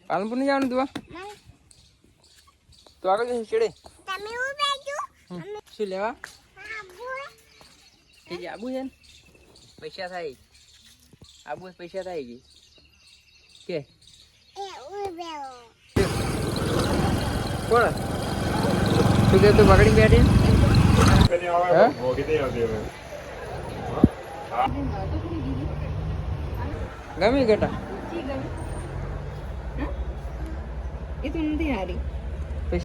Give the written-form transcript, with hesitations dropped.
પાલનપુર નહીં જવાનું તું તો આગળ જશે છેડે શું લેવા આબુ છે ને પૈસા થાય આબુ પૈસા થાય કે કોણ તું કે તું પકડી બેઠી ગમી ઘટા એ તો નથી હારી